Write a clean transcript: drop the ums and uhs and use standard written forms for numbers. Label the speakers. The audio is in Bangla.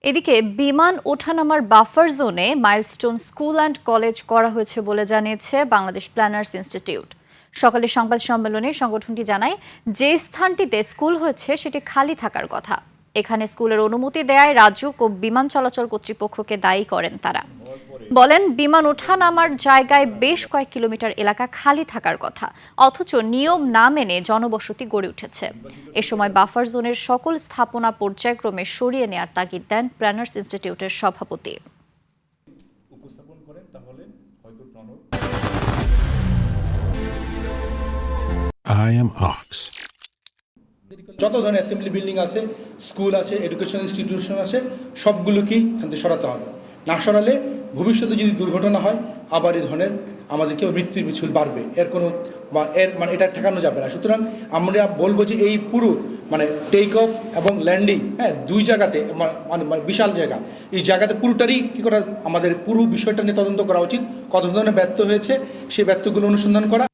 Speaker 1: এদিকে বিমান ওঠানামার বাফার জোনে মাইলস্টোন স্কুল অ্যান্ড কলেজ করা হয়েছে বলে জানিয়েছে বাংলাদেশ প্ল্যানার্স ইনস্টিটিউট। সকালে সংবাদ সম্মেলনে সংগঠনটি জানায়, যে স্থানটিতে স্কুল হয়েছে সেটি খালি থাকার কথা। এখানে স্কুলের অনুমতি দেয়ায় রাজুক ও বিমান চলাচল কর্তৃপক্ষকে দায়ী করেন তারা। বলেন, বিমান ওঠানামার জায়গায় বেশ কয়েক কিলোমিটার এলাকা খালি থাকার কথা, অথচ নিয়ম না মেনে জনবসতি গড়ে উঠেছে। এ সময় বাফার জোনের সকল স্থাপনা পর্যায়ক্রমে সরিয়ে নেয়ার তাগিদ দেন প্ল্যানার্স ইনস্টিটিউটের সভাপতি।
Speaker 2: I am Ox.
Speaker 3: যত ধরনের অ্যাসেম্বলি বিল্ডিং আছে, স্কুল আছে, এডুকেশন ইনস্টিটিউশন আছে, সবগুলোকেই এখান থেকে সরাতে হবে। না সরালে ভবিষ্যতে যদি দুর্ঘটনা হয়, আবার এই ধরনের আমাদেরকেও মৃত্যুর মিছিল বাড়বে। এটা ঠেকানো যাবে না। সুতরাং আমরা বলবো যে এই পুরো টেক অফ এবং ল্যান্ডিং, দুই জায়গাতে বিশাল জায়গা, এই জায়গাতে পুরোটারই কী করা, আমাদের পুরো বিষয়টা নিয়ে তদন্ত করা উচিত। কত ধরনের ব্যর্থ হয়েছে সেই ব্যর্থগুলো অনুসন্ধান করা।